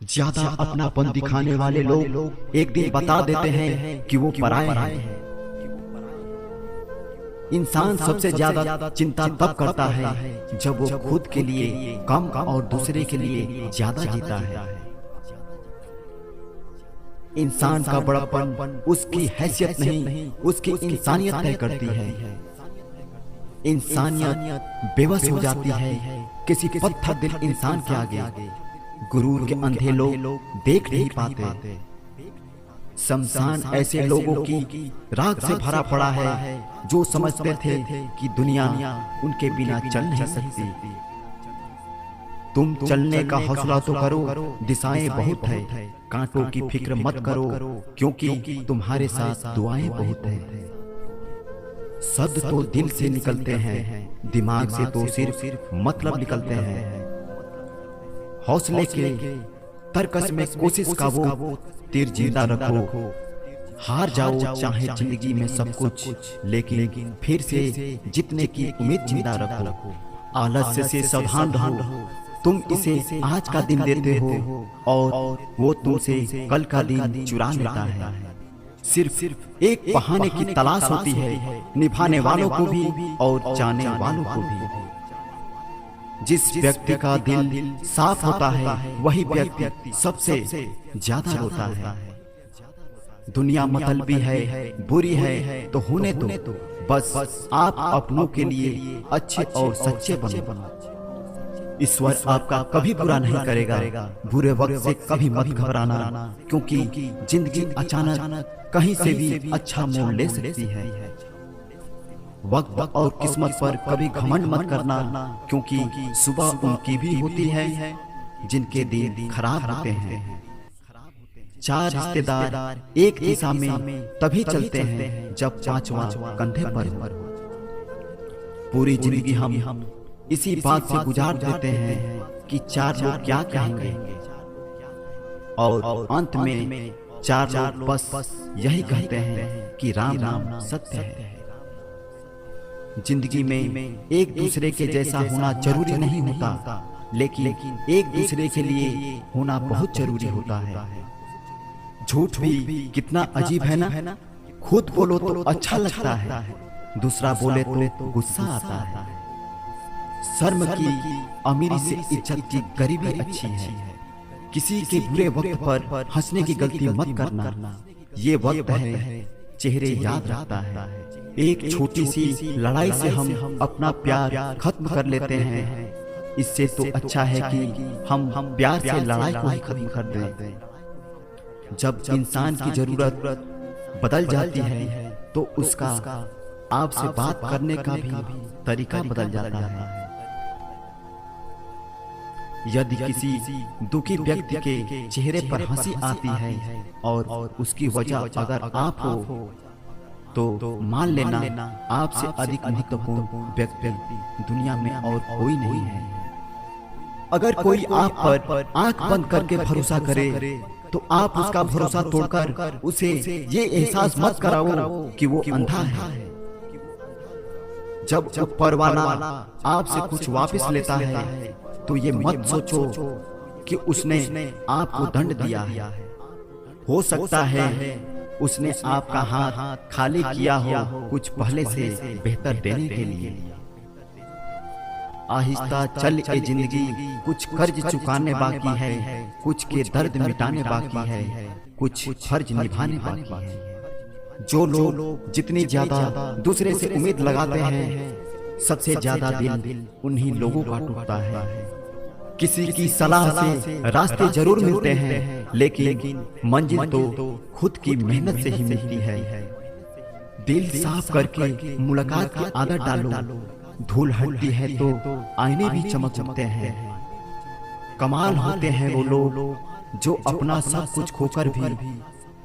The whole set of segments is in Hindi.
ज्यादा अपनापन दिखाने वाले लोग एक दिन बता देते हैं कि वो पराये हैं। इंसान सबसे ज्यादा चिंता तब करता है जब वो खुद के लिए कम और दूसरे के लिए ज्यादा जीता है। इंसान का बड़प्पन उसकी हैसियत नहीं, उसकी इंसानियत तय करती है। इंसानियत बेबस हो जाती है किसी पत्थर दिल इंसान के आगे। गुरूर के अंधे लोग देख नहीं पाते। शमशान ऐसे लोगों की राख से भरा पड़ा है जो समझते थे कि दुनिया उनके बिना चल नहीं सकती। तुम चलने का हौसला तो करो, दिशाएं बहुत है। कांटों की फिक्र मत करो क्योंकि तुम्हारे साथ दुआएं बहुत है। शब्द तो दिल से निकलते हैं, दिमाग से तो सिर्फ मतलब निकलते हैं। हौसले के तरकस में कोशिश का वो तीर जिंदा रखो। हार जाओ चाहे जिंदगी में सब कुछ, लेकिन फिर से जीतने की उम्मीद जिंदा रखो। आलस्य से सावधान रहो। तुम इसे आज का दिन देते हो और वो तुमसे कल का दिन चुरा लेता है। सिर्फ एक बहाने की तलाश होती है, निभाने वालों को भी और जाने वालों को भी। जिस व्यक्ति का दिल साफ होता है वही व्यक्ति सबसे ज्यादा रोता है। दुनिया मतलबी है, बुरी है तो होने दो, बस आप अपनों के लिए अच्छे और सच्चे बनो। ईश्वर आपका कभी बुरा नहीं करेगा। बुरे वक्त से कभी मत घबराना, क्योंकि जिंदगी अचानक कहीं से भी अच्छा मोड़ ले सकती है। वक्त और किस्मत पर कभी घमंड मत करना, क्योंकि सुबह उनकी भी होती है जिनके दिन खराब होते हैं। चार रिश्तेदार एक दिशा में तभी चलते हैं जब पांचवा कंधे पर हो। पूरी जिंदगी हम इसी बात से गुजार देते हैं कि चार लोग क्या कहेंगे, और अंत में चार लोग बस यही कहते हैं कि राम राम सत्य है। जिंदगी में एक दूसरे के जैसा होना जरूरी नहीं होता, लेकिन एक दूसरे के लिए होना बहुत जरूरी होता है। झूठ भी कितना अजीब है ना। खुद बोलो तो अच्छा लगता है, दूसरा बोले तो गुस्सा आता है। शर्म की अमीरी से इज्जत की गरीबी अच्छी है। किसी के बुरे वक्त पर हंसने की गलती मत करना। ये वक्त है चेहरे याद रखता है। एक छोटी सी लड़ाई से हम अपना प्यार खत्म कर लेते हैं। इससे तो अच्छा है कि हम प्यार से लड़ाई को ही खत्म कर दें। जब इंसान की जरूरत बदल जाती है तो उसका आपसे बात करने का भी तरीका बदल जाता है। यदि किसी दुखी व्यक्ति के चेहरे पर हंसी आती है और उसकी वजह अगर आप हो तो मान लेना आपसे अधिक महत्वपूर्ण व्यक्ति दुनिया में और कोई नहीं है। अगर कोई आप पर आंख बंद करके भरोसा करे तो आप उसका भरोसा तोड़कर उसे ये एहसास मत कराओ कि वो अंधा है। जब ऊपर वाला आपसे कुछ वापस लेता है तो ये मत सोचो कि उसने आपको दंड दिया है। हो सकता है उसने आपका हाथ खाली किया हो कुछ पहले से बेहतर देने के लिए। आहिस्ता चल ए जिंदगी, कुछ कर्ज चुकाने बाकी है, कुछ के दर्द मिटाने बाकी है, कुछ फर्ज निभाने बाकी है। जो लोग जितनी ज्यादा दूसरे से उम्मीद लगाते हैं, सबसे ज्यादा दिल उन्हीं लोगों का टूटता है। किसी की सलाह से रास्ते जरूर मिलते हैं, लेकिन मंजिल तो खुद की मेहनत से ही मिलती है। दिल साफ करके मुलाकात की आदत डालो। धूल हटती है तो आईने भी चमक उठते हैं। कमाल होते हैं वो लोग जो अपना सब कुछ खोकर भी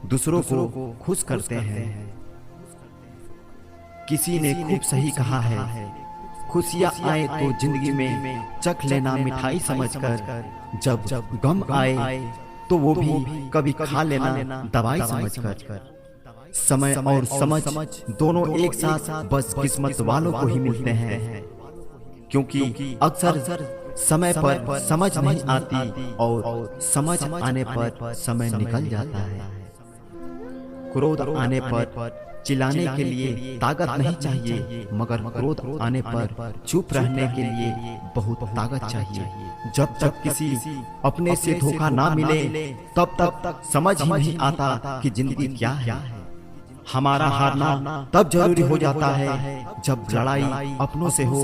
दूसरों को खुश करते हैं। किसी ने खूब सही कहा है, खुशियाँ आए तो जिंदगी में चख लेना मिठाई समझकर, जब गम आए तो वो भी कभी खा लेना दवाई समझकर। समय और समझ दोनों एक साथ बस किस्मत वालों को ही मिलते हैं, क्योंकि अक्सर समय पर समझ नहीं आती और समझ आने पर समय निकल जाता है। क्रोध आने पर चिल्लाने के लिए ताकत नहीं चाहिए, मगर क्रोध आने पर चुप रहने के लिए बहुत ताकत चाहिए। जब तक किसी अपने से धोखा ना मिले तब तक समझ ही नहीं आता कि जिंदगी क्या है। हमारा हारना तब जरूरी हो जाता है जब लड़ाई अपनों से हो,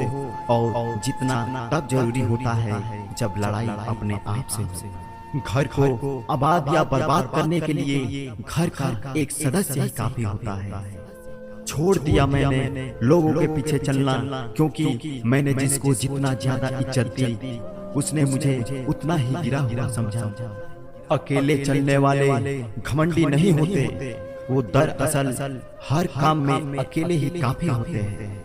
और जीतना तब जरूरी होता है जब लड़ाई अपने आप से हो। घर को आबाद या बर्बाद करने के लिए घर का एक सदस्य ही काफी होता है। छोड़ दिया मैंने लोगों के पीछे चलना, क्योंकि मैंने जिसको जितना ज्यादा इज्जत दी उसने मुझे उतना ही गिरा हुआ समझा। अकेले चलने वाले घमंडी नहीं होते, वो दरअसल हर काम में अकेले ही काफी होते हैं।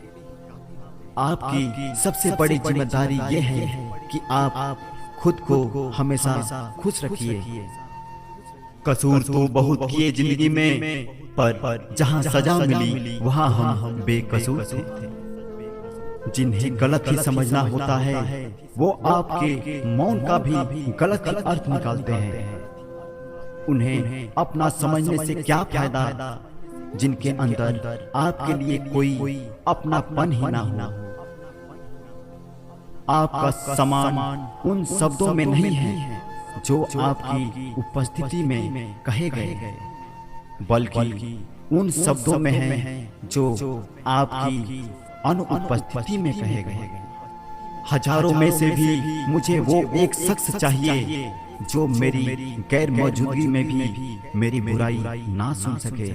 आपकी सबसे बड़ी जिम्मेदारी ये है कि आप खुद को हमेशा खुश रखिए। कसूर तो बहुत किए जिंदगी में, पर जहाँ सजा मिली वहाँ हम बेकसूर थे। जिन्हें गलत ही समझना होता है वो आपके मौन का भी गलत ही अर्थ निकालते हैं। उन्हें अपना समझने से क्या फायदा जिनके अंदर आपके लिए कोई अपनापन ही ना हो। आपका सम्मान उन शब्दों में नहीं है जो आपकी उपस्थिति में कहे गए, बल्कि उन शब्दों में है जो आपकी अनुपस्थिति में कहे गए। हजारों में से भी मुझे वो एक शख्स चाहिए जो मेरी गैर मौजूदगी में भी मेरी बुराई ना सुन सके।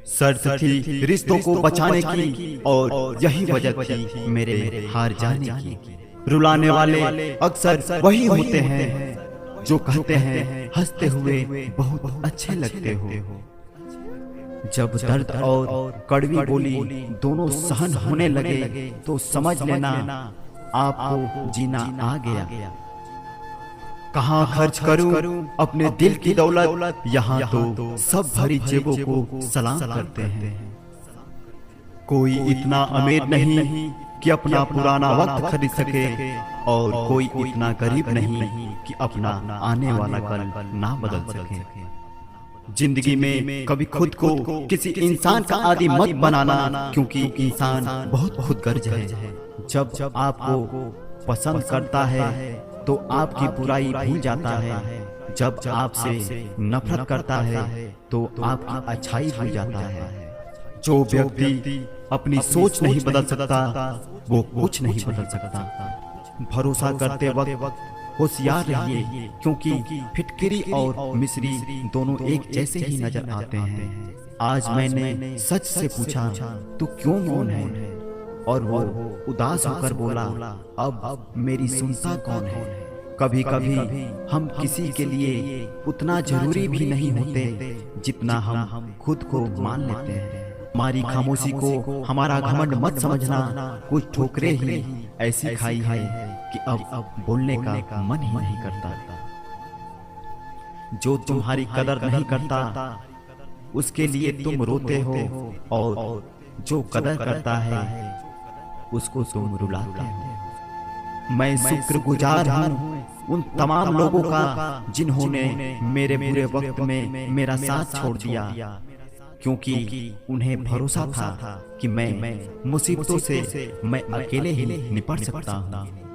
शर्त थी रिश्तों को बचाने की, और यही वजह थी मेरे हार जाने की। रुलाने वाले अक्सर वही होते हैं जो कहते हैं हंसते हुए बहुत अच्छे लगते हो। जब दर्द और कड़वी बोली दोनों सहन होने लगे तो समझ लेना आपको जीना आ गया। कहाँ खर्च करूं अपने दिल की दौलत, यहाँ तो सब भरी जेबों को सलाम करते हैं। कोई इतना अमीर नहीं कि अपना पुराना वक्त खरीद सके, और कोई इतना गरीब नहीं कि अपना आने वाला कल ना बदल सके। जिंदगी में कभी खुद को किसी इंसान का आदी मत बनाना, क्योंकि इंसान बहुत खुदगर्ज है। जब आपको पसंद करता है तो आपकी बुराई भूल जाता है, जब आपसे नफरत करता है तो आपकी अच्छाई भूल जाता है। जो व्यक्ति अपनी सोच नहीं बदल सकता वो कुछ नहीं बदल सकता। भरोसा करते वक्त होशियार रहिए, क्योंकि फिटकिरी और मिस्री दोनों एक जैसे ही नजर आते हैं। आज मैंने सच से पूछा तू क्यों मौन है, और वो उदास होकर बोला अब मेरी सुनता कौन है। कभी कभी हम किसी के लिए उतना जरूरी भी नहीं होते जितना हम खुद को मान लेते हैं। हमारी खामोशी को हमारा घमंड मत समझना, कुछ ठोकरें ही ऐसी खाई है कि अब बोलने का मन ही नहीं करता। जो तुम्हारी कदर नहीं करता उसके लिए तुम रोते हो, और जो कदर करता है उसको तुम रुलाते हो। मैं शुक्रगुजार हूँ उन तमाम लोगों का जिन्होंने मेरे बुरे वक्त में मेरा साथ छोड़ दिया, क्योंकि उन्हें भरोसा था कि मैं मुसीबतों से मैं अकेले ही निपट सकता हूँ।